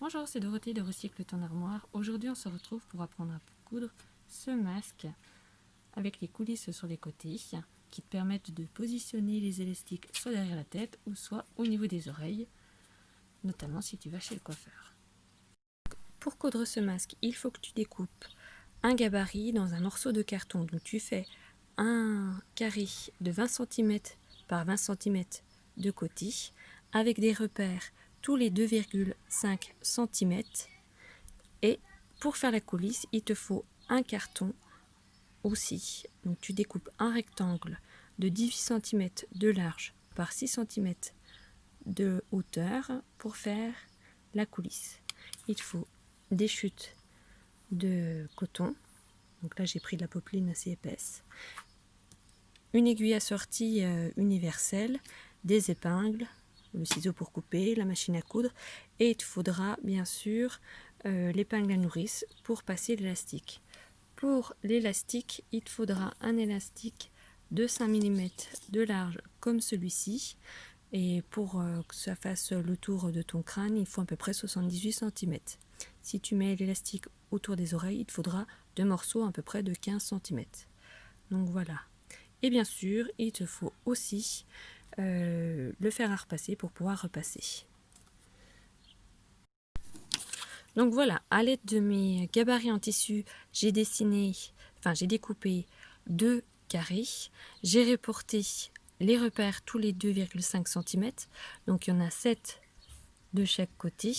Bonjour, c'est Dorothée de Recycle ton armoire. Aujourd'hui, on se retrouve pour apprendre à coudre ce masque avec les coulisses sur les côtés qui te permettent de positionner les élastiques soit derrière la tête ou soit au niveau des oreilles, notamment si tu vas chez le coiffeur. Pour coudre ce masque, il faut que tu découpes un gabarit dans un morceau de carton. Donc tu fais un carré de 20 cm par 20 cm de côté avec des repères tous les 2,5 cm. Et pour faire la coulisse, il te faut un carton aussi. Donc tu découpes un rectangle de 18 cm de large par 6 cm de hauteur pour faire la coulisse. Il te faut des chutes de coton. Donc là j'ai pris de la popeline assez épaisse. Une aiguille assortie universelle, des épingles, le ciseau pour couper, la machine à coudre, et il te faudra bien sûr l'épingle à nourrice pour passer l'élastique. Pour l'élastique, il te faudra un élastique de 5 mm de large comme celui-ci, et pour que ça fasse le tour de ton crâne, il faut à peu près 78 cm. Si tu mets l'élastique autour des oreilles, il te faudra deux morceaux à peu près de 15 cm. Donc voilà. Et bien sûr, il te faut aussi le fer à repasser pour pouvoir repasser. Donc voilà, à l'aide de mes gabarits en tissu, j'ai découpé deux carrés. J'ai reporté les repères tous les 2,5 cm. Donc il y en a 7 de chaque côté.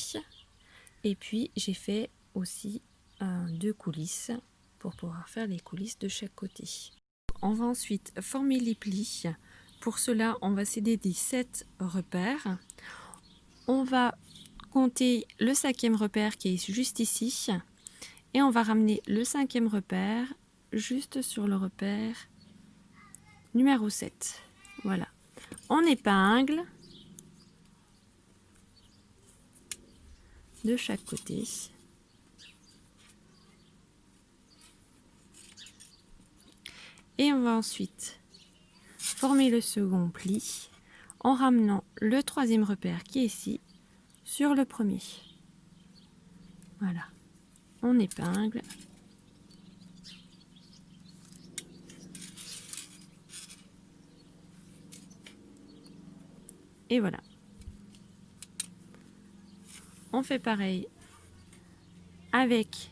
Et puis j'ai fait aussi deux coulisses pour pouvoir faire les coulisses de chaque côté. On va ensuite former les plis. Pour cela, on va s'aider des 7 repères. On va compter le 5e repère qui est juste ici. Et on va ramener le 5e repère juste sur le repère numéro 7. Voilà. On épingle de chaque côté. Et on va ensuite former le second pli en ramenant le 3e repère qui est ici sur le premier. Voilà. On épingle. Et voilà. On fait pareil avec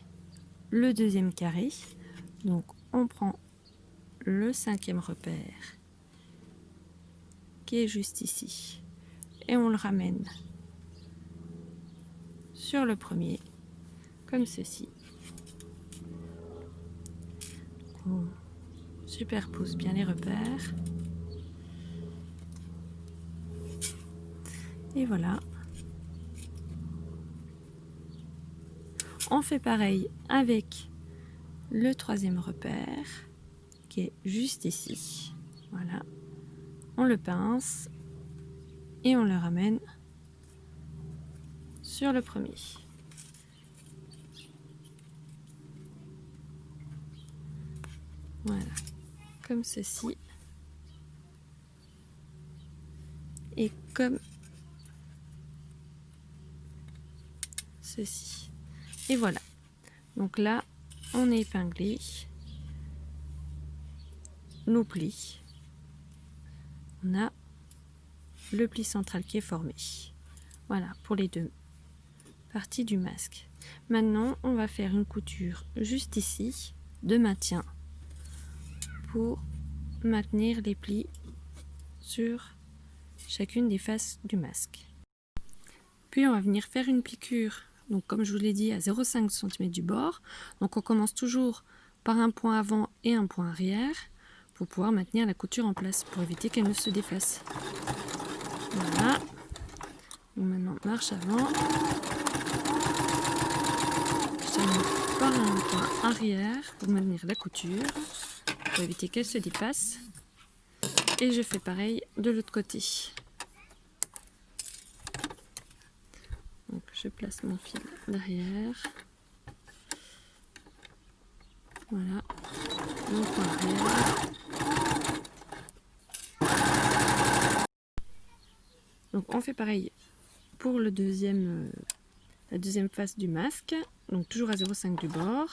le 2e carré. Donc on prend le 5e repère qui est juste ici et on le ramène sur le premier comme ceci. On superpose bien les repères et voilà. On fait pareil avec le 3e repère qui est juste ici. Voilà. On le pince et on le ramène sur le premier. Voilà, comme ceci. Et comme ceci. Et voilà. Donc là, on a épinglé nos plis. On a le pli central qui est formé. Voilà, pour les deux parties du masque. Maintenant, on va faire une couture juste ici de maintien pour maintenir les plis sur chacune des faces du masque. Puis on va venir faire une piqûre, donc comme je vous l'ai dit, à 0,5 cm du bord. Donc on commence toujours par un point avant et un point arrière pour pouvoir maintenir la couture en place, pour éviter qu'elle ne se défasse. Voilà. Donc maintenant marche avant. Je termine par un point arrière pour maintenir la couture, pour éviter qu'elle se dépasse. Et je fais pareil de l'autre côté. Donc je place mon fil derrière. Voilà. Mon point arrière. Donc on fait pareil pour le la deuxième face du masque, donc toujours à 0,5 du bord,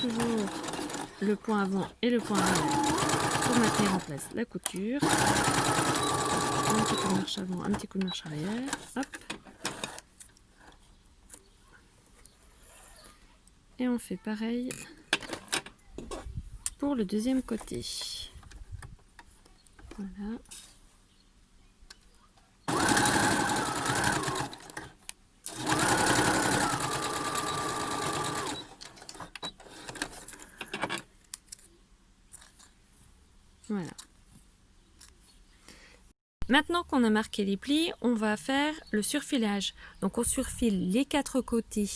toujours le point avant et le point arrière pour maintenir en place la couture. Un petit coup de marche avant, un petit coup de marche arrière, hop. Et on fait pareil pour le deuxième côté. Voilà. Voilà. Maintenant qu'on a marqué les plis, on va faire le surfilage. Donc on surfile les 4 côtés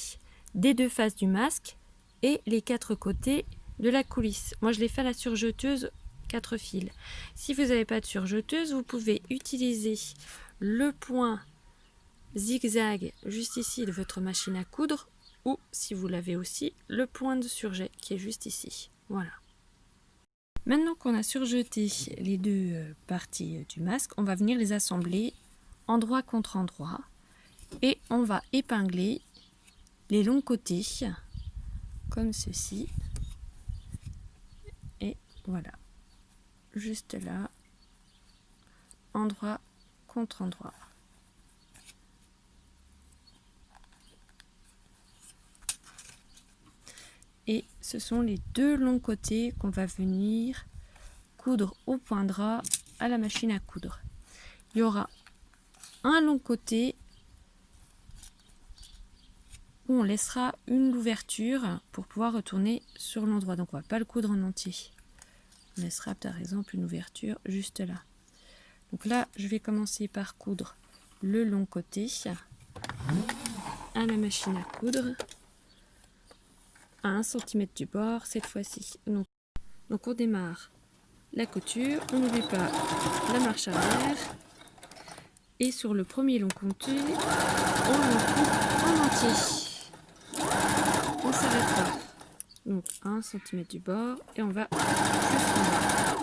des 2 faces du masque et les 4 côtés de la coulisse. Moi je l'ai fait à la surjeteuse 4 fils. Si vous n'avez pas de surjeteuse, vous pouvez utiliser le point zigzag juste ici de votre machine à coudre, ou si vous l'avez aussi, le point de surjet qui est juste ici. Voilà. Maintenant qu'on a surjeté les 2 parties du masque, on va venir les assembler endroit contre endroit et on va épingler les longs côtés comme ceci. Et voilà, juste là, endroit contre endroit. Et ce sont les 2 longs côtés qu'on va venir coudre au point drap à la machine à coudre. Il y aura un long côté où on laissera une ouverture pour pouvoir retourner sur l'endroit. Donc on ne va pas le coudre en entier. On laissera par exemple une ouverture juste là. Donc là, je vais commencer par coudre le long côté à la machine à coudre à 1 cm du bord cette fois-ci. Donc on démarre la couture, on n'oublie pas la marche arrière et sur le premier long côté, on le coupe en entier. On s'arrêtera donc à 1 cm du bord et on va jusqu'en bas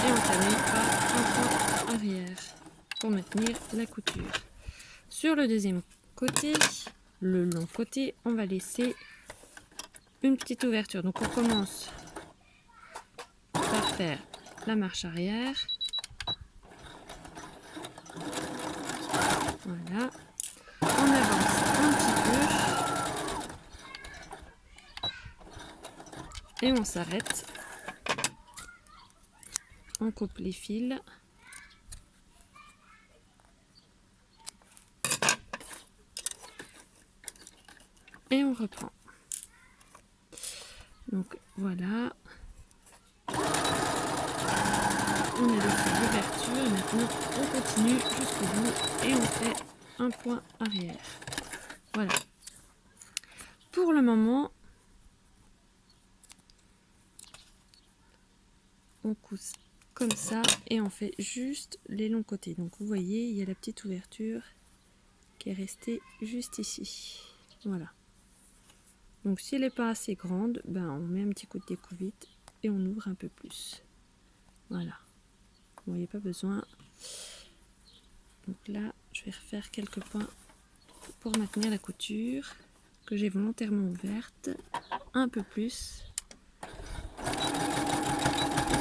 et on termine par un point arrière pour maintenir la couture. Sur le deuxième côté, le long côté, on va laisser une petite ouverture. Donc on commence par faire la marche arrière. Voilà. On avance un petit peu et on s'arrête. On coupe les fils. Et on reprend. Donc voilà. On a laissé l'ouverture et maintenant on continue jusqu'au bout et on fait un point arrière. Voilà. Pour le moment, on coupe comme ça et on fait juste les longs côtés. Donc vous voyez, il y a la petite ouverture qui est restée juste ici. Voilà. Donc si elle n'est pas assez grande, ben on met un petit coup de découvite et on ouvre un peu plus. Voilà. Bon, il n'y a pas besoin. Donc là, je vais refaire quelques points pour maintenir la couture que j'ai volontairement ouverte un peu plus pour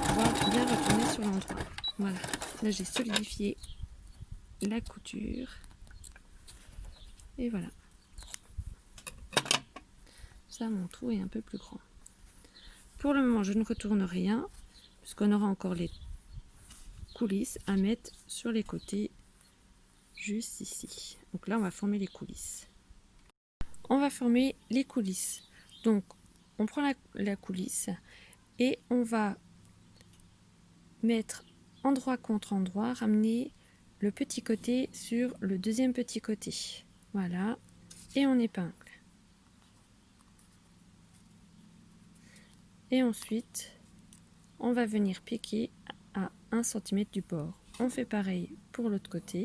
pouvoir bien retourner sur l'endroit. Voilà. Là, j'ai solidifié la couture et voilà. Ça, mon trou est un peu plus grand. Pour le moment, je ne retourne rien puisqu'on aura encore les coulisses à mettre sur les côtés juste ici. Donc là on va former les coulisses. On va former les coulisses. Donc on prend la coulisse et on va mettre endroit contre endroit, ramener le petit côté sur le deuxième petit côté. Voilà. Et on épingle. Et ensuite on va venir piquer à 1 cm du bord. On fait pareil pour l'autre côté.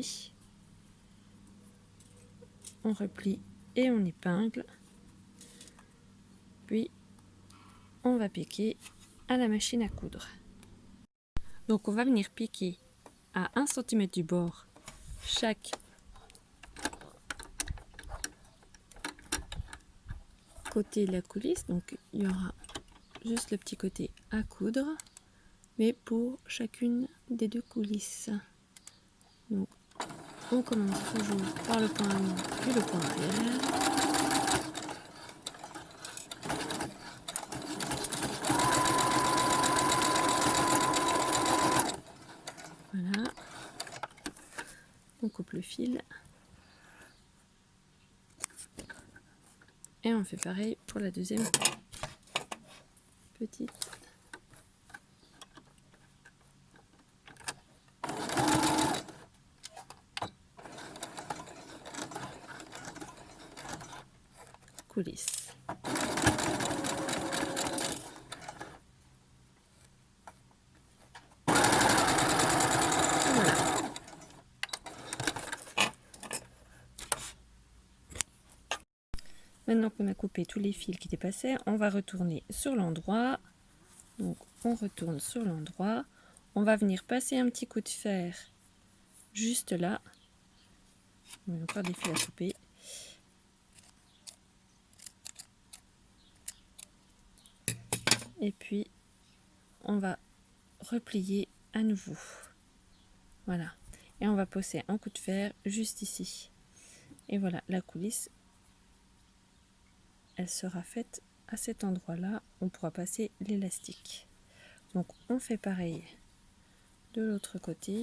On replie et on épingle. Puis on va piquer à la machine à coudre. Donc on va venir piquer à 1 cm du bord chaque côté de la coulisse, donc il y aura juste le petit côté à coudre, mais pour chacune des deux coulisses. Donc on commence toujours par le point avant puis le point arrière. Voilà, on coupe le fil et on fait pareil pour la deuxième petite. Coulisse. Voilà. Maintenant qu'on a coupé tous les fils qui dépassaient, on va retourner sur l'endroit. Donc on retourne sur l'endroit. On va venir passer un petit coup de fer juste là. Il y a encore des fils à couper. Et puis on va replier à nouveau. Voilà. Et on va poser un coup de fer juste ici. Et voilà, la coulisse, elle sera faite à cet endroit-là. On pourra passer l'élastique. Donc on fait pareil de l'autre côté.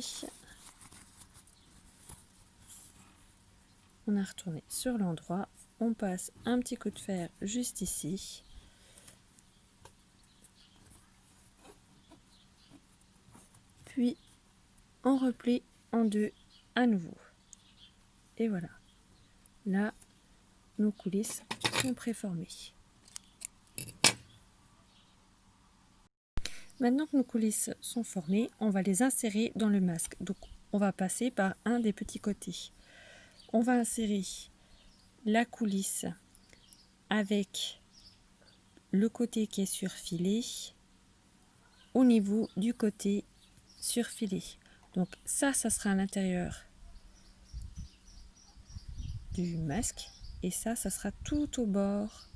On a retourné sur l'endroit. On passe un petit coup de fer juste ici. Puis on replie en deux à nouveau. Et voilà. Là, nos coulisses sont préformées. Maintenant que nos coulisses sont formées, on va les insérer dans le masque. Donc on va passer par un des petits côtés. On va insérer la coulisse avec le côté qui est surfilé au niveau du côté surfilé. Donc ça sera à l'intérieur du masque et ça sera tout au bord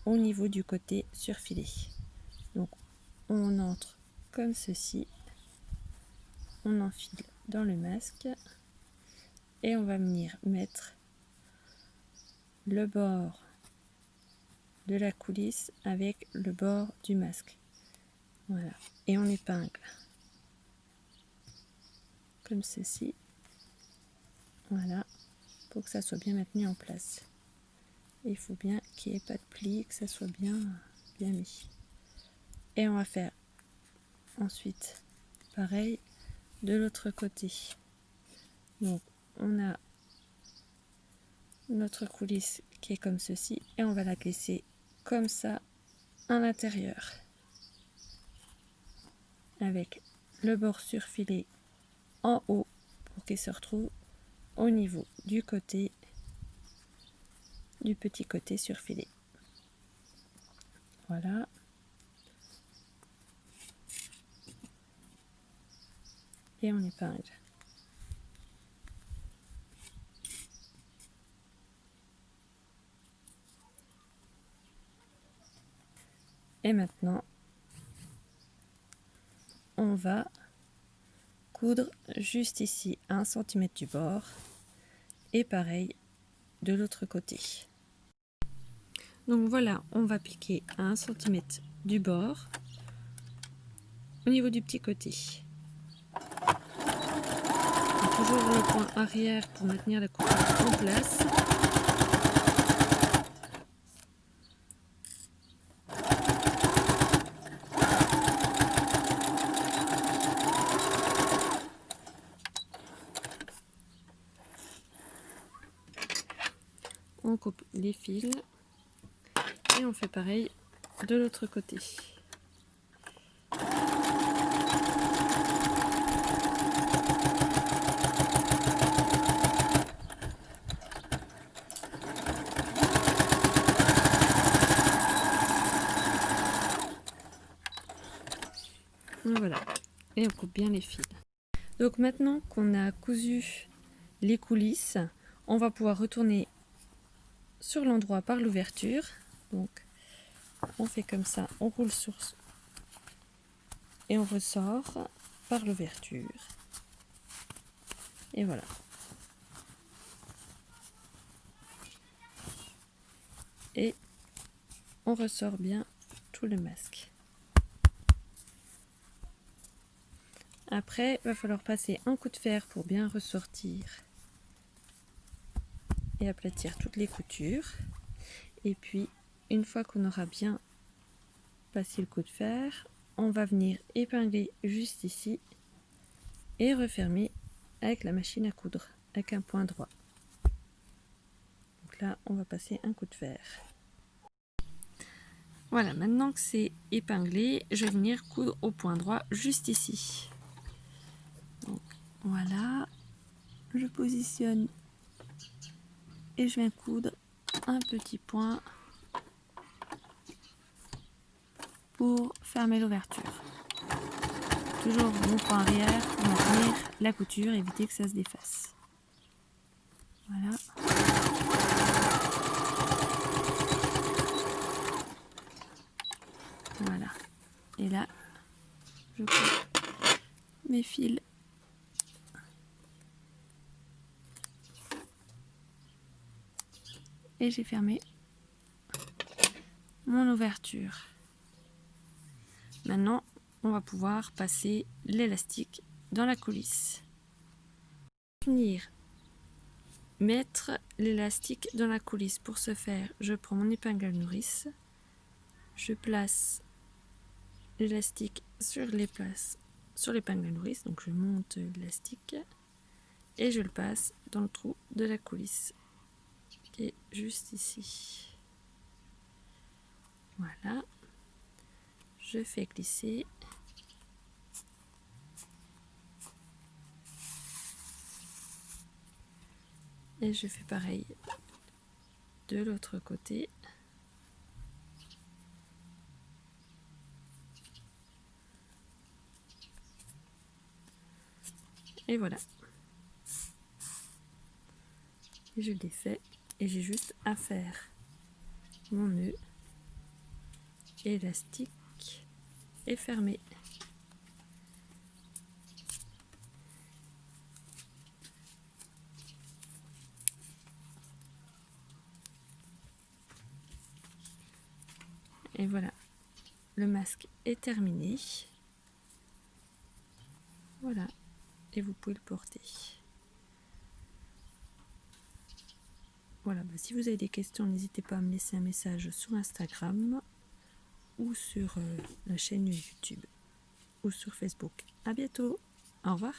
au niveau du côté surfilé. Donc on entre comme ceci, on enfile dans le masque et on va venir mettre le bord de la coulisse avec le bord du masque. Voilà, et on épingle comme ceci. Voilà, pour que ça soit bien maintenu en place. Et il faut bien qu'il n'y ait pas de plis, que ça soit bien mis. Et on va faire ensuite pareil de l'autre côté. Donc on a notre coulisse qui est comme ceci et on va la glisser comme ça à l'intérieur avec le bord surfilé en haut pour qu'il se retrouve au niveau du côté du petit côté surfilé. Voilà. Et on épingle. Et maintenant, on va coudre juste ici à 1 cm du bord et pareil de l'autre côté. Donc voilà, on va piquer à 1 cm du bord au niveau du petit côté. Donc toujours le point arrière pour maintenir la couture en place. On coupe les fils et on fait pareil de l'autre côté. Voilà, et on coupe bien les fils. Donc maintenant qu'on a cousu les coulisses, on va pouvoir retourner sur l'endroit par l'ouverture Donc on fait comme ça, on roule sur et on ressort par l'ouverture. Et voilà. Et on ressort bien tout le masque. Après, il va falloir passer un coup de fer pour bien ressortir et aplatir toutes les coutures. Et puis, une fois qu'on aura bien passé le coup de fer, on va venir épingler juste ici et refermer avec la machine à coudre, avec un point droit. Donc là, on va passer un coup de fer. Voilà, maintenant que c'est épinglé, je vais venir coudre au point droit juste ici. Donc, voilà, je positionne et je viens coudre un petit point pour fermer l'ouverture. Toujours mon point arrière pour maintenir la couture, éviter que ça se défasse. Voilà. Voilà. Et là, je coupe mes fils. Et j'ai fermé mon ouverture. Maintenant, on va pouvoir passer l'élastique dans la coulisse. Venir mettre l'élastique dans la coulisse. Pour ce faire, je prends mon épingle à nourrice, je place l'élastique sur l'épingle à nourrice, donc je monte l'élastique et je le passe dans le trou de la coulisse qui est juste ici. Voilà, je fais glisser. Et je fais pareil de l'autre côté. Et voilà. Et je défais et j'ai juste à faire mon nœud, élastique et fermé. Et voilà, le masque est terminé. Voilà, et vous pouvez le porter. Voilà, si vous avez des questions, n'hésitez pas à me laisser un message sur Instagram ou sur la chaîne YouTube ou sur Facebook. À bientôt, au revoir.